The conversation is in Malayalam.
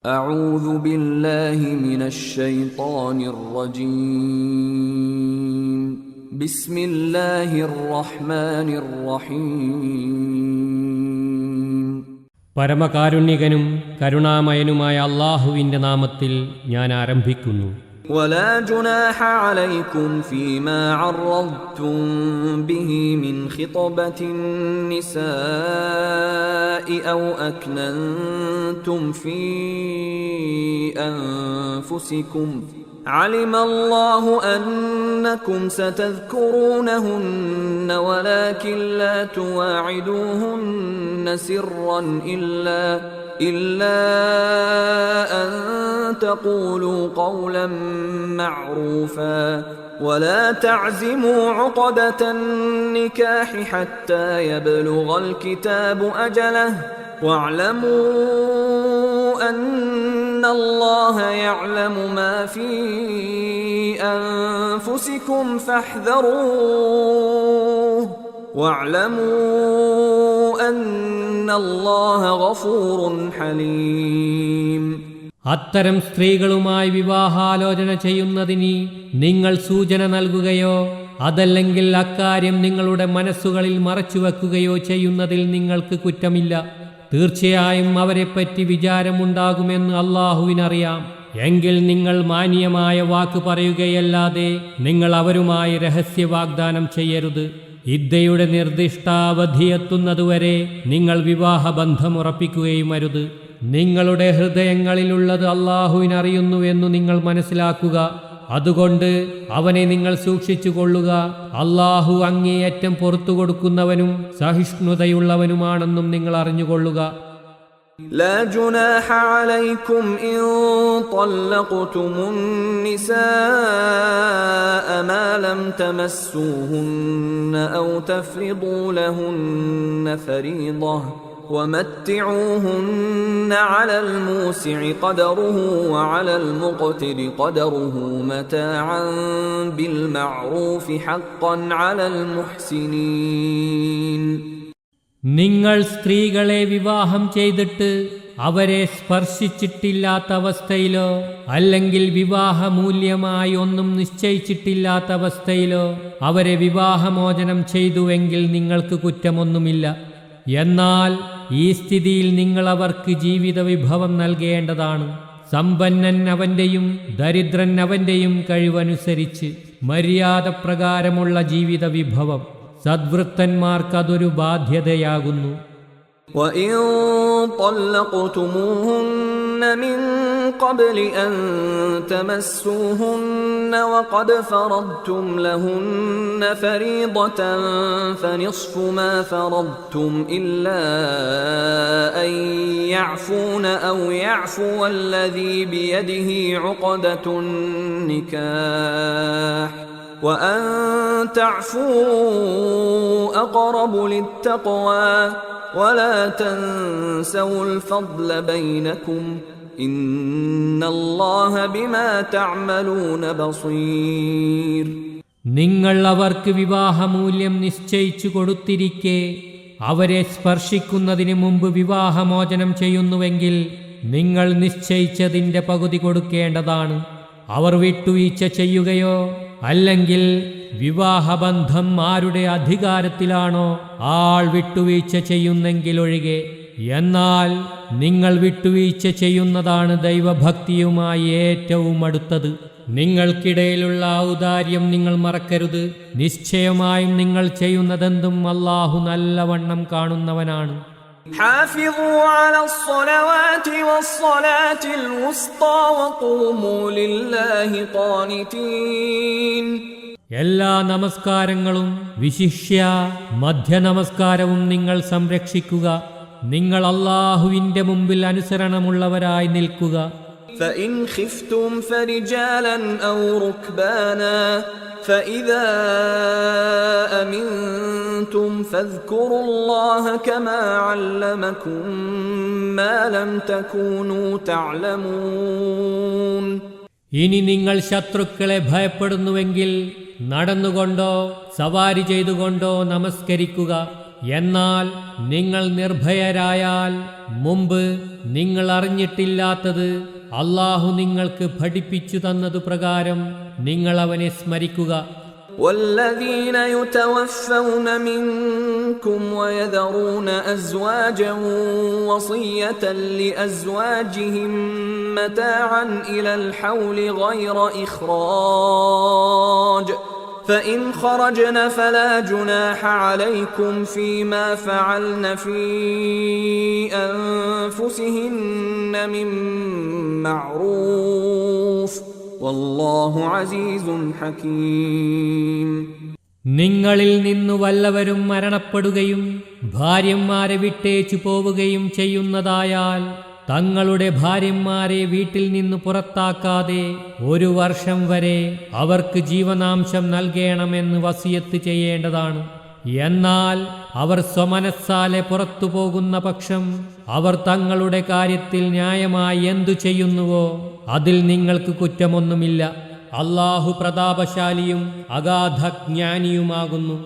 أعوذ بالله من الشيطان الرجيم بسم الله الرحمن الرحيم പരമകാരുണ്യകനും കരുണാമയനുമായ അല്ലാഹുവിന്റെ നാമത്തിൽ ഞാൻ ആരംഭിക്കുന്നു. ولا جناح عليكم فيما عرضتم به من خطبة النساء أو أكننتم في أنفسكم علم الله أنكم ستذكرونهن ولكن لا تواعدوهن سرا إلا أن تقولوا قولا معروفا ولا تعزموا عقدة النكاح حتى يبلغ الكتاب أجله واعلموا أن الله يعلم ما في أنفسكم فاحذروه واعلموا أن الله غفور حليم. അത്തരം സ്ത്രീകളുമായി വിവാഹാലോചന ചെയ്യുന്നതിന് നിങ്ങൾ സൂചന നൽകുകയോ അതല്ലെങ്കിൽ അക്കാര്യം നിങ്ങളുടെ മനസ്സുകളിൽ മറച്ചുവെക്കുകയോ ചെയ്യുന്നതിൽ നിങ്ങൾക്ക് കുറ്റമില്ല. തീർച്ചയായും അവരെപ്പറ്റി വിചാരമുണ്ടാകുമെന്ന് അല്ലാഹുവിനറിയാം. എങ്കിൽ നിങ്ങൾ മാന്യമായ വാക്ക് പറയുകയല്ലാതെ നിങ്ങൾ അവരുമായി രഹസ്യ വാഗ്ദാനം ചെയ്യരുത്. ഇദ്ദയുടെ നിർദ്ദിഷ്ടാവധിയെത്തുന്നതുവരെ നിങ്ങൾ വിവാഹബന്ധമുറപ്പിക്കുകയും അരുത്. നിങ്ങളുടെ ഹൃദയങ്ങളിലുള്ളത് അല്ലാഹുവിനറിയുന്നുവെന്നു നിങ്ങൾ മനസ്സിലാക്കുക. അതുകൊണ്ട് അവനെ നിങ്ങൾ സൂക്ഷിച്ചു കൊള്ളുക. അല്ലാഹു അങ്ങേയറ്റം പുറത്തു കൊടുക്കുന്നവനും സഹിഷ്ണുതയുള്ളവനുമാണെന്നും നിങ്ങൾ അറിഞ്ഞുകൊള്ളുക. لا جناح عليكم إن طلقتم النساء ما لم تمسوهن أو تفرضوا لهن فريضة ومتعوهن على الموسع قدره وعلى المقتر قدره متاعا بالمعروف حقا على المحسنين. നിങ്ങൾ സ്ത്രീകളെ വിവാഹം ചെയ്തിട്ട് അവരെ സ്പർശിച്ചിട്ടില്ലാത്ത അവസ്ഥയിലോ അല്ലെങ്കിൽ വിവാഹമൂല്യമായി ഒന്നും നിശ്ചയിച്ചിട്ടില്ലാത്ത അവസ്ഥയിലോ അവരെ വിവാഹമോചനം ചെയ്തുവെങ്കിൽ നിങ്ങൾക്ക് കുറ്റമൊന്നുമില്ല. എന്നാൽ ഈ സ്ഥിതിയിൽ നിങ്ങൾ അവർക്ക് ജീവിത വിഭവം നൽകേണ്ടതാണ്. സമ്പന്നൻ അവന്റെയും ദരിദ്രൻ അവന്റെയും കഴിവനുസരിച്ച് മര്യാദപ്രകാരമുള്ള ജീവിത വിഭവം. സദ്വൃത്തന്മാർക്കതൊരു ബാധ്യതയാകുന്നു. وَإِن طَلَّقْتُمُوهُنَّ مِن قَبْلِ أَن تَمَسُّوهُنَّ وَقَدْ فَرَضْتُمْ لَهُنَّ فَرِيضَةً فَنِصْفُ مَا فَرَضْتُمْ إِلَّا أَن يَعْفُونَ أَوْ يَعْفُوَ الَّذِي بِيَدِهِ عُقْدَةُ النِّكَاحِ وَأَن تَعْفُوا أَقْرَبُ لِلتَّقْوَى وَلَا تَنْسَوُا الْفَضْلَ بَيْنَكُمْ إِنَّ اللَّهَ بِمَا تَعْمَلُونَ بَصِيرٌ. നിങ്ങൾ അവർക്ക് വിവാഹമൂല്യം നിശ്ചയിച്ചു കൊടുത്തിരിക്കെ അവരെ സ്പർശിക്കുന്നതിന് മുമ്പ് വിവാഹമോചനം ചെയ്യുന്നുവെങ്കിൽ നിങ്ങൾ നിശ്ചയിച്ചതിന്റെ പകുതി കൊടുക്കേണ്ടതാണ്. അവർ വിട്ടുവീഴ്ച ചെയ്യുകയോ അല്ലെങ്കിൽ വിവാഹബന്ധം ആരുടെ അധികാരത്തിലാണോ ആൾ വിട്ടുവീഴ്ച ചെയ്യുന്നെങ്കിൽ ഒഴികെ. എന്നാൽ നിങ്ങൾ വിട്ടുവീഴ്ച ചെയ്യുന്നതാണ് ദൈവഭക്തിയുമായി ഏറ്റവും അടുത്തത്. നിങ്ങൾക്കിടയിലുള്ള ഔദാര്യം നിങ്ങൾ മറക്കരുത്. നിശ്ചയമായും നിങ്ങൾ ചെയ്യുന്നതെന്തും അല്ലാഹു നല്ലവണ്ണം കാണുന്നവനാണ്. حافظوا على الصلوات والصلاة الوسطى وقوموا لله قانتين. എല്ലാ നമസ്കാരങ്ങളും വിശിഷ്യ മധ്യനമസ്കാരവും നിങ്ങൾ സംരക്ഷിക്കുക. നിങ്ങൾ അല്ലാഹുവിന്റെ മുമ്പിൽ അനുസരണമുള്ളവരായി നിൽക്കുക. فإن خفتم فرجالا أو ركبانا فإذا أمنتم فاذكروا الله كما علمكم ما لم تكونوا تعلمون. ഇനി നിങ്ങൾ ശത്രുക്കളെ ഭയപ്പെടുന്നുവെങ്കിൽ നടന്നുകൊണ്ടോ സവാരി ചെയ്തുകൊണ്ടോ നമസ്കരിക്കുക. എന്നാൽ നിങ്ങൾ നിർഭയരായാൽ മുമ്പ് നിങ്ങൾ അറിഞ്ഞിട്ടില്ലാത്തത് അല്ലാഹു നിങ്ങൾക്ക് പഠിപ്പിച്ചു തന്നതു പ്രകാരം നിങ്ങൾ അവനെ സ്മരിക്കുക. والذين يتوفون منكم ويذرون أزواجا وصية لأزواجهم متاعا إلى الحول غير إخراج فإن خرجن فلا جناح عليكم فيما فعلن في أنفسهن من معروف والله عزيز حكيم. നിങ്ങളിൽ നിന്നു വല്ലവരും മരണപ്പെടുകയും ഭാര്യമാരെ വിട്ടേച്ചു പോവുകയും ചെയ്യുന്നതായാൽ തങ്ങളുടെ ഭാര്യമാരെ വീട്ടിൽ നിന്ന് പുറത്താക്കാതെ 1 വർഷം വരെ അവർക്ക് ജീവനാംശം നൽകണമെന്ന് വസിയത്ത് ചെയ്യേണ്ടതാണ്. എന്നാൽ അവർ സ്വമനസ്സാലെ പുറത്തു പോകുന്ന പക്ഷം അവർ തങ്ങളുടെ കാര്യത്തിൽ ന്യായമായി എന്തു ചെയ്യുന്നുവോ അതിൽ നിങ്ങൾക്ക് കുറ്റമൊന്നുമില്ല. അല്ലാഹു പ്രതാപശാലിയും അഗാധജ്ഞാനിയുമാകുന്നു.